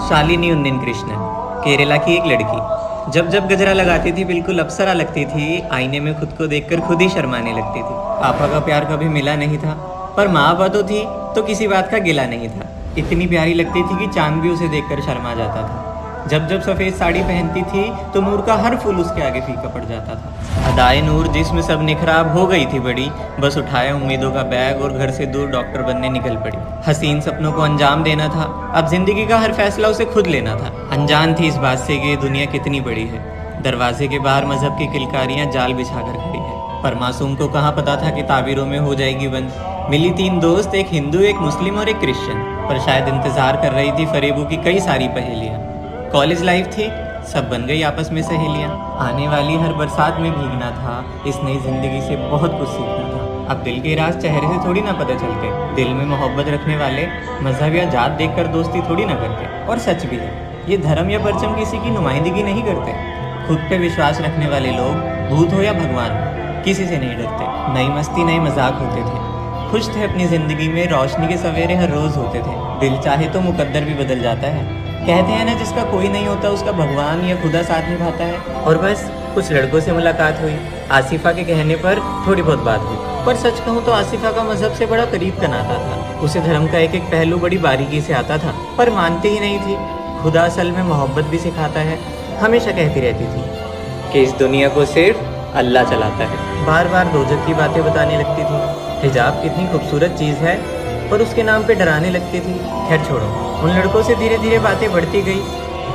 शालिनी उन्निन कृष्णन, केरला की एक लड़की। जब जब गजरा लगाती थी बिल्कुल अप्सरा लगती थी। आईने में खुद को देखकर खुद ही शर्माने लगती थी। पापा का प्यार कभी मिला नहीं था, पर माँ बाप तो थी तो किसी बात का गिला नहीं था। इतनी प्यारी लगती थी कि चांद भी उसे देखकर शर्मा जाता था। जब जब सफ़ेद साड़ी पहनती थी तो नूर का हर फूल उसके आगे फीका पड़ जाता था। अदाए नूर जिसमें सब निखराब हो गई थी बड़ी, बस उठाया उम्मीदों का बैग और घर से दूर डॉक्टर बनने निकल पड़ी। हसीन सपनों को अंजाम देना था, अब जिंदगी का हर फैसला उसे खुद लेना था। अनजान थी इस बात से कि दुनिया कितनी बड़ी है। दरवाजे के बाहर मजहब की किलकारियां जाल बिछा कर खड़ी है, पर मासूम को कहाँ पता था कि ताबीरों में हो जाएगी बंद। मिली 3 दोस्त, एक हिंदू, एक मुस्लिम और एक क्रिश्चियन, पर शायद इंतजार कर रही थी फरेबों की कई सारी पहेलियां। कॉलेज लाइफ थी, सब बन गई आपस में सहेलियां। आने वाली हर बरसात में भीगना था, इस नई जिंदगी से बहुत कुछ सीखना था। अब दिल के राज चेहरे से थोड़ी ना पता चलते, दिल में मोहब्बत रखने वाले मजहब या जात देखकर दोस्ती थोड़ी ना करते। और सच भी है, ये धर्म या परचम किसी की नुमाइंदगी नहीं करते। खुद पे विश्वास रखने वाले लोग, भूत हो या भगवान, किसी से नहीं डरते। नई मस्ती नए मजाक होते थे, खुश थे अपनी जिंदगी में। रोशनी के सवेरे हर रोज होते थे। दिल चाहे तो मुकद्दर भी बदल जाता है। कहते हैं ना, जिसका कोई नहीं होता उसका भगवान या खुदा साथ निभाता है। और बस कुछ लड़कों से मुलाकात हुई, आसिफा के कहने पर थोड़ी बहुत बात हुई। पर सच कहूँ तो आसिफा का मजहब से बड़ा करीब का नाता था। उसे धर्म का एक एक पहलू बड़ी बारीकी से आता था, पर मानती ही नहीं थी। खुदा असल में मोहब्बत भी सिखाता है। हमेशा कहती रहती थी कि इस दुनिया को सिर्फ अल्लाह चलाता है। बार बार दोजख की बातें बताने लगती थी। हिजाब कितनी खूबसूरत चीज़ है, पर उसके नाम पे डराने लगती थी। खैर छोड़ो, उन लड़कों से धीरे धीरे बातें बढ़ती गई।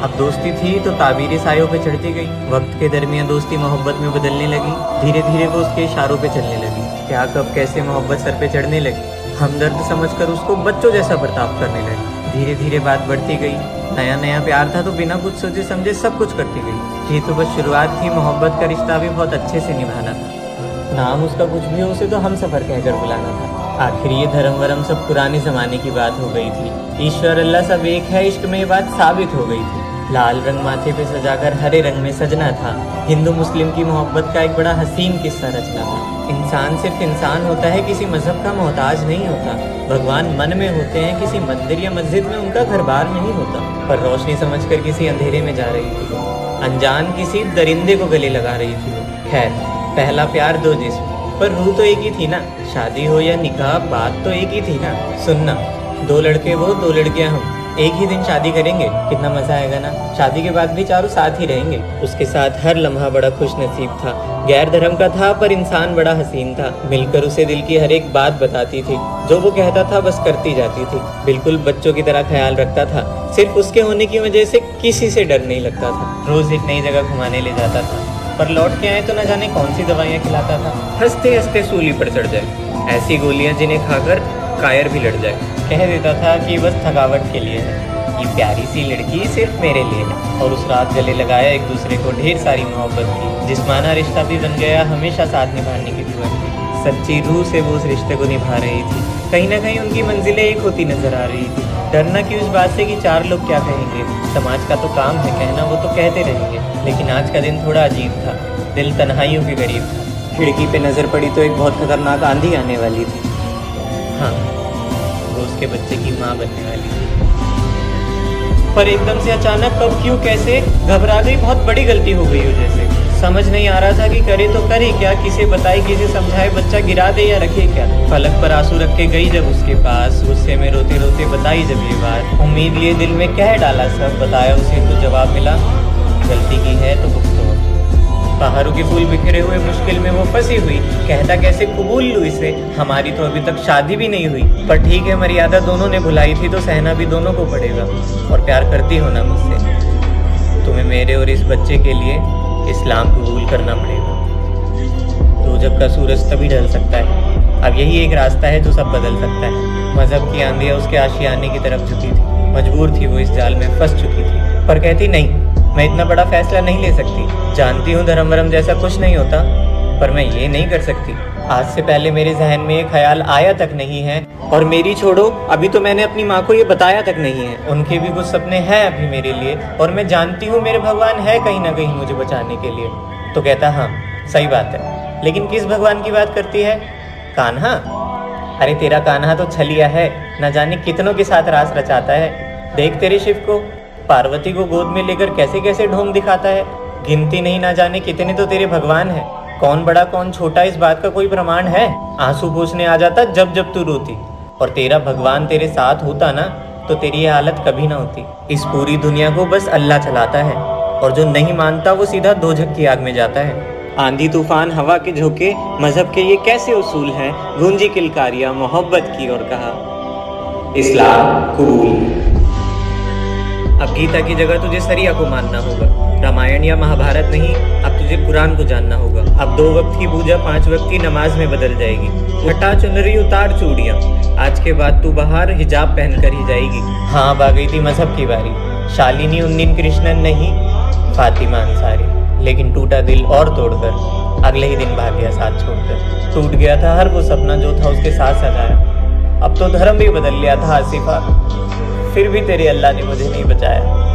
अब दोस्ती थी तो ताबीरी सायों पे चढ़ती गई। वक्त के दरमियान दोस्ती मोहब्बत में बदलने लगी। धीरे धीरे वो उसके इशारों पे चलने लगी। क्या कब कैसे मोहब्बत सर पे चढ़ने लगी। हमदर्द समझकर उसको बच्चों जैसा बर्ताव करने लगी। धीरे धीरे बात बढ़ती गई। नया नया प्यार था तो बिना कुछ सोचे समझे सब कुछ करती गई। ये तो बस शुरुआत थी, मोहब्बत का रिश्ता भी बहुत अच्छे से निभाना था। नाम उसका कुछ भी हो, उसे तो हम सफ़र कहकर बुलाना था। आखिर ये धर्म वरम सब पुराने ज़माने की बात हो गई थी। ईश्वर अल्लाह सब एक है, इश्क में ये बात साबित हो गई थी। लाल रंग माथे पे सजाकर हरे रंग में सजना था। हिंदू मुस्लिम की मोहब्बत का एक बड़ा हसीन किस्सा रचना था। इंसान सिर्फ इंसान होता है, किसी मजहब का मोहताज नहीं होता। भगवान मन में होते हैं, किसी मंदिर या मस्जिद में उनका घर बार नहीं होता। पर रोशनी समझकर किसी अंधेरे में जा रही थी, अनजान किसी दरिंदे को गले लगा रही थी। खैर, पहला प्यार दो जिस्म, पर रूह तो एक ही थी ना। शादी हो या निकाह, बात तो एक ही थी ना। सुनना, 2 लड़के वो 2 लड़कियां हम, एक ही दिन शादी करेंगे, कितना मजा आएगा ना। शादी के बाद भी चारों साथ ही रहेंगे। उसके साथ हर लम्हा बड़ा खुश नसीब था। गैर धर्म का था पर इंसान बड़ा हसीन था। मिलकर उसे दिल की हर एक बात बताती थी। जो वो कहता था बस करती जाती थी। बिल्कुल बच्चों की तरह ख्याल रखता था। सिर्फ उसके होने की वजह से किसी से डर नहीं लगता था। रोज एक नई जगह घुमाने ले जाता था, पर लौट के आए तो न जाने कौन सी दवाइयाँ खिलाता था। हंसते हंसते सूली पर चढ़ जाए, ऐसी गोलियाँ जिन्हें खाकर कायर भी लड़ जाए। कह देता था कि बस थकावट के लिए है, ये प्यारी सी लड़की सिर्फ मेरे लिए है। और उस रात गले लगाया एक दूसरे को ढेर सारी मोहब्बत की। जिस्माना रिश्ता भी बन गया, हमेशा साथ निभाने की दुआ की। सच्ची रूह से वो उस रिश्ते को निभा रही थी। कहीं ना कहीं उनकी मंजिलें एक होती नजर आ रही थी। डरना कि उस बात से कि 4 लोग क्या कहेंगे, समाज का तो काम है कहना, वो तो कहते रहेंगे। लेकिन आज का दिन थोड़ा अजीब था। दिल तन्हाइयों के करीब था। खिड़की पे नजर पड़ी तो एक बहुत खतरनाक आंधी आने वाली थी। हाँ, वो उसके बच्चे की माँ बनने वाली थी। पर एकदम से अचानक कब क्यों कैसे घबरा गई। बहुत बड़ी गलती हो गई हो जैसे। समझ नहीं आ रहा था कि करे तो करे क्या, किसे बताए किसे समझाए, बच्चा गिरा दे या रखे क्या। पलक पर आंसू रख के गई जब उसके पास, गुस्से में रोते रोते बताई जब ये बात। उम्मीद लिए दिल में कह डाला सब, बताया उसे तो जवाब मिला, गलती की है तो भुगतो। पहाड़ों के फूल बिखरे हुए मुश्किल में वो फंसी हुई। कहता कैसे कबूल लूँ इसे, हमारी तो अभी तक शादी भी नहीं हुई। पर ठीक है, मर्यादा दोनों ने भुलाई थी तो सहना भी दोनों को पड़ेगा। और प्यार करती हो ना मुझसे, तुम्हें मेरे और इस बच्चे के लिए इस्लाम कबूल करना पड़ेगा। तो जब का सूरज तभी ढल सकता है। अब यही एक रास्ता है जो सब बदल सकता है। मजहब की आंधियाँ उसके आशियाने की तरफ झुकी थी। मजबूर थी वो, इस जाल में फंस चुकी थी। पर कहती नहीं, मैं इतना बड़ा फैसला नहीं ले सकती। जानती हूँ धर्म वरम जैसा कुछ नहीं होता, पर मैं ये नहीं कर सकती। आज से पहले मेरे जहन में ये ख्याल आया तक नहीं है। और मेरी छोड़ो, अभी तो मैंने अपनी माँ को ये बताया तक नहीं है। उनके भी कुछ सपने हैं अभी मेरे लिए, और मैं जानती हूँ मेरे भगवान है कहीं ना कहीं मुझे बचाने के लिए। तो कहता हाँ सही बात है, लेकिन किस भगवान की बात करती है? कान्हा? अरे तेरा कान्हा तो छलिया है, न जाने कितनों के साथ रास रचाता है। देख तेरे शिव को, पार्वती को गोद में लेकर कैसे कैसे ढोंग दिखाता है। गिनती नहीं ना जाने कितने तो तेरे भगवान हैं। कौन बड़ा कौन छोटा इस बात का कोई प्रमाण है। आंसू पोंछने आ जाता जब जब तू रोती, और तेरा भगवान तेरे साथ होता ना तो तेरी ये हालत कभी ना होती। इस पूरी दुनिया को बस अल्लाह चलाता है, और जो नहीं मानता वो सीधा दोजख की आग में जाता है। आंधी तूफान हवा के झोंके मजहब के ये कैसे उसूल हैं। गूंजी किलकारियां मोहब्बत की और कहा इस्लाम कबूल। अब गीता की जगह तुझे सरिया को मानना होगा, रामायण या महाभारत नहीं, अब तुझे कुरान को जानना होगा। अब 2 वक्त की पूजा 5 वक्त की नमाज में बदल जाएगी। हटा चुनरी उतार चूड़ियाँ, आज के बाद तू बाहर हिजाब पहन कर ही जाएगी। हाँ, अब आ गई थी मजहब की बारी। शालिनी उन्नीन कृष्णन नहीं, फातिमा अंसारी। लेकिन टूटा दिल और तोड़कर अगले ही दिन भाग गया साथ छोड़कर। टूट गया था हर वो सपना जो था उसके साथ सजाया। अब तो धर्म भी बदल लिया था आसिफा, फिर भी तेरे अल्लाह ने मुझे नहीं बचाया।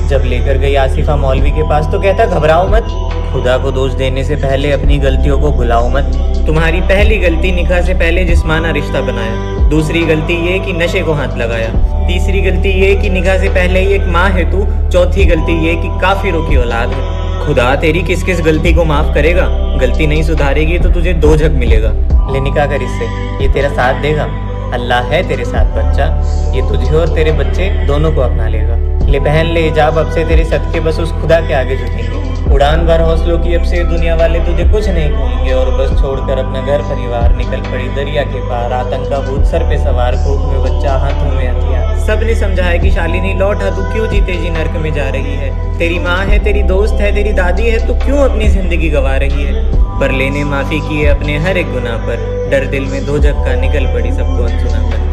जब लेकर गई आसिफा मौलवी के पास तो कहता घबराओ मत, खुदा को दोष देने से पहले अपनी गलतियों को भुलाओ मत। तुम्हारी पहली गलती निकाह से पहले जिस्माना रिश्ता बनाया। दूसरी गलती ये कि नशे को हाथ लगाया। तीसरी गलती ये कि निकाह से पहले ही एक माँ है तू। चौथी गलती ये कि काफिरों की औलाद है। खुदा तेरी किस किस गलती को माफ करेगा। गलती नहीं सुधारेगी तो तुझे दोजख मिलेगा। ले निकाह कर इससे, ये तेरा साथ देगा। अल्लाह है तेरे साथ बच्चा, ये तुझे और तेरे बच्चे दोनों को अपना लेगा। ले पहन ले हिजाब, अब से तेरे सदके बस उस खुदा के आगे झुकेंगे। उड़ान भर हौसलों की, अब से दुनिया वाले तुझे कुछ नहीं कहेंगे। और बस छोड़कर अपना घर परिवार निकल पड़ी दरिया के पार। आतंक का भूत सर पे सवार, कोख में बच्चा हाथों में हथियार। सबने समझाया कि शालिनी लौटा, तू क्यों जीते जी नर्क में जा रही है। तेरी माँ है, तेरी दोस्त है, तेरी दादी है, तू क्यों अपनी जिंदगी गंवा रही है। पर लेने माफी की है अपने हर एक गुनाह पर। डर दिल में दोजख का निकल पड़ी सबको अनसुना कर।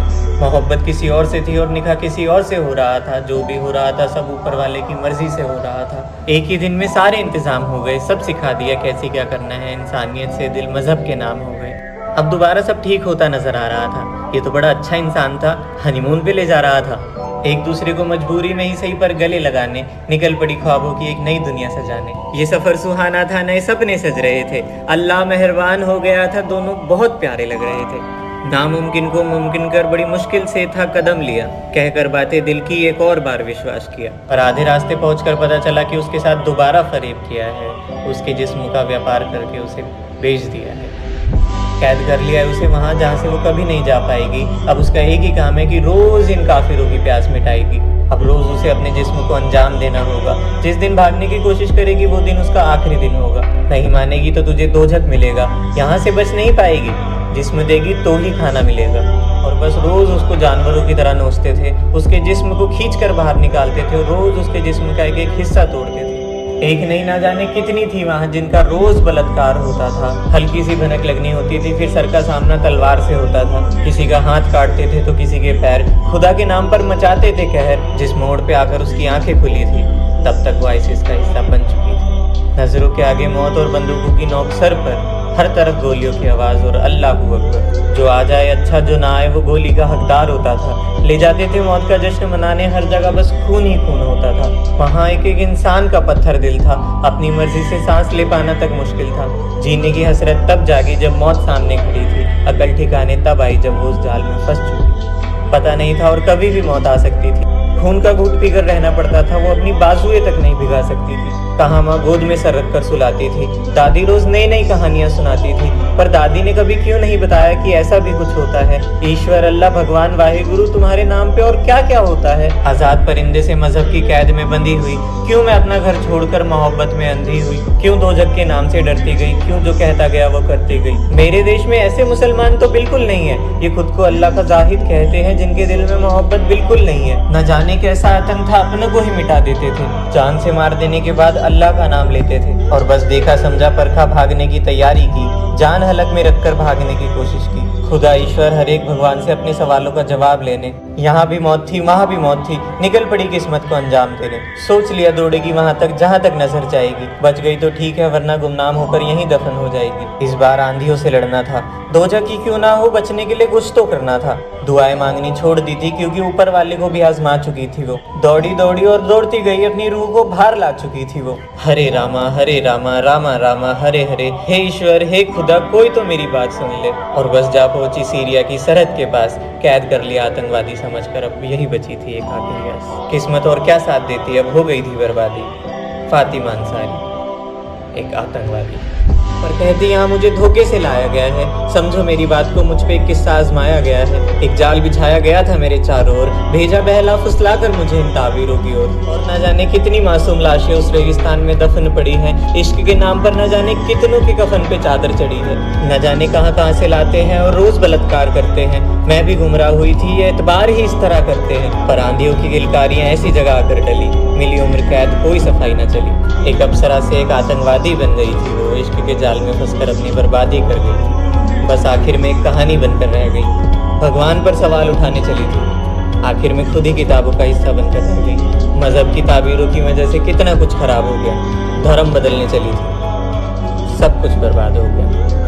मोहब्बत किसी और से थी और निकाह किसी और से हो रहा था। जो भी हो रहा था सब ऊपर वाले की मर्जी से हो रहा था। एक ही दिन में सारे इंतजाम हो गए, सब सिखा दिया कैसे क्या करना है। इंसानियत से दिल मजहब के नाम हो गए। अब दोबारा सब ठीक होता नजर आ रहा था। ये तो बड़ा अच्छा इंसान था, हनीमून पे ले जा रहा था। एक दूसरे को मजबूरी में ही सही पर गले लगाने निकल पड़ी ख्वाबों की एक नई दुनिया सजाने। ये सफर सुहाना था, नए सपने सज रहे थे। अल्लाह मेहरबान हो गया था, दोनों बहुत प्यारे लग रहे थे। नामुमकिन को मुमकिन कर बड़ी मुश्किल से था कदम लिया। कहकर बातें दिल की एक और बार विश्वास किया। पर आधे रास्ते पहुंचकर पता चला कि उसके साथ दोबारा फरेब किया है। उसके जिस्म का व्यापार करके उसे बेच दिया है। कैद कर लिया है उसे वहाँ जहाँ से वो कभी नहीं जा पाएगी। अब उसका एक ही काम है कि रोज इन काफिरों की प्यास मिटाएगी। अब रोज उसे अपने जिस्म को अंजाम देना होगा। जिस दिन भागने की कोशिश करेगी वो दिन उसका आखिरी दिन होगा। नहीं मानेगी तो तुझे दोजख मिलेगा, यहाँ से बच नहीं पाएगी। जिस्म देगी तो ही खाना मिलेगा। और बस रोज उसको जानवरों की तरह नोचते थे, उसके जिस्म को खींच कर बाहर निकालते थे और रोज उसके जिस्म का एक एक हिस्सा तोड़ते थे। एक नहीं ना जाने कितनी थी वहाँ जिनका रोज बलात्कार होता था। हल्की सी भनक लगनी होती थी, फिर सर का सामना तलवार से होता था। किसी का हाथ काटते थे तो किसी के पैर। खुदा के नाम पर मचाते थे कहर। जिस मोड़ पे आकर उसकी आंखें खुली थी तब तक वो आइसिस का हिस्सा बन चुकी थी। नजरों के आगे मौत और बंदूकों की नोक सर पर, हर तरफ गोलियों की आवाज और अल्लाह हू अकबर। जो आ जाए अच्छा, जो ना आए वो गोली का हकदार होता था। ले जाते थे मौत का जश्न मनाने, हर जगह बस खून ही खून होता था। वहाँ एक एक इंसान का पत्थर दिल था। अपनी मर्जी से सांस ले पाना तक मुश्किल था। जीने की हसरत तब जागी जब मौत सामने खड़ी थी। अकल ठिकाने तब आई जब वो उस जाल में फंस चुकी। पता नहीं था और कभी भी मौत आ सकती थी। खून का घूंट पीकर रहना पड़ता था। वो अपनी बाजुएं तक नहीं भिगा सकती थी। कहाँ माँ गोद में सर रखकर सुलाती थी। दादी रोज नई नई कहानियां सुनाती थी, पर दादी ने कभी क्यों नहीं बताया कि ऐसा भी कुछ होता है। ईश्वर अल्लाह भगवान वाहिगुरु तुम्हारे नाम पे और क्या क्या होता है। आजाद परिंदे से मजहब की कैद में बंधी हुई, क्यों मैं अपना घर छोड़कर मोहब्बत में अंधी हुई। क्यों दोजख के नाम से डरती गई, क्यों जो कहता गया वो करती गई। मेरे देश में ऐसे मुसलमान तो बिल्कुल नहीं है। ये खुद को अल्लाह का जाहिद कहते हैं जिनके दिल में मोहब्बत बिल्कुल नहीं है। न जाने कैसा आतंक था, अपनों को ही मिटा देते थे। जान से मार देने के बाद अल्लाह का नाम लेते थे। और बस देखा समझा परखा भागने की तैयारी की। जान हलक में रखकर भागने की कोशिश की। खुदा ईश्वर हर एक भगवान से अपने सवालों का जवाब लेने। यहाँ भी मौत थी, वहाँ भी मौत थी। निकल पड़ी किस्मत को अंजाम देने। सोच लिया दौड़ेगी वहाँ तक जहाँ तक नजर जाएगी। बच गई तो ठीक है, वरना गुमनाम होकर यहीं दफन हो जाएगी। इस बार आंधियों से लड़ना था। दोजख की क्यों ना हो, बचने के लिए कुछ तो करना था। दुआएं मांगनी छोड़ दी थी क्योंकि ऊपर वाले को भी आजमा चुकी थी वो। दौड़ी दौड़ी और दौड़ती गई, अपनी रूह को बाहर ला चुकी थी वो। हरे रामा रामा रामा हरे हरे। हे ईश्वर, हे खुदा, कोई तो मेरी बात सुन ले। और बस जा पहुंची सीरिया की सरहद के पास। कैद कर लिया आतंकवादी समझकर अब यही बची थी एक आखिरी आस। किस्मत और क्या साथ देती, अब हो गई थी बर्बादी। फातिमा अंसारी, एक आतंकवादी। पर कहती यहाँ मुझे धोखे से लाया गया है, समझो मेरी बात को, मुझ पे एक किस्सा आजमाया गया है। एक जाल बिछाया गया था मेरे चारों ओर, भेजा बहला फुसला कर मुझे इन ताबीरों की ओर। और न जाने कितनी मासूम लाशें उस रेगिस्तान में दफन पड़ी हैं। इश्क के नाम पर न जाने कितनों के कफन पे चादर चढ़ी है। न जाने कहाँ कहाँ से लाते हैं और रोज बलात्कार करते हैं। मैं भी गुमराह हुई थी, ये एतबार ही इस तरह करते हैं। पर आंधियों की किलकारियां ऐसी जगह आकर डली, मिली उम्र कैद कोई सफाई न चली। एक अप्सरा से एक आतंकवादी बन गई थी वो, इश्क के जाल में फंसकर अपनी बर्बादी कर गई थी। बस आखिर में एक कहानी बनकर रह गई, भगवान पर सवाल उठाने चली थी। आखिर में खुद ही किताबों का हिस्सा बनकर रह गई। मजहब की ताबीरों की वजह से कितना कुछ खराब हो गया, धर्म बदलने चली थी, सब कुछ बर्बाद हो गया।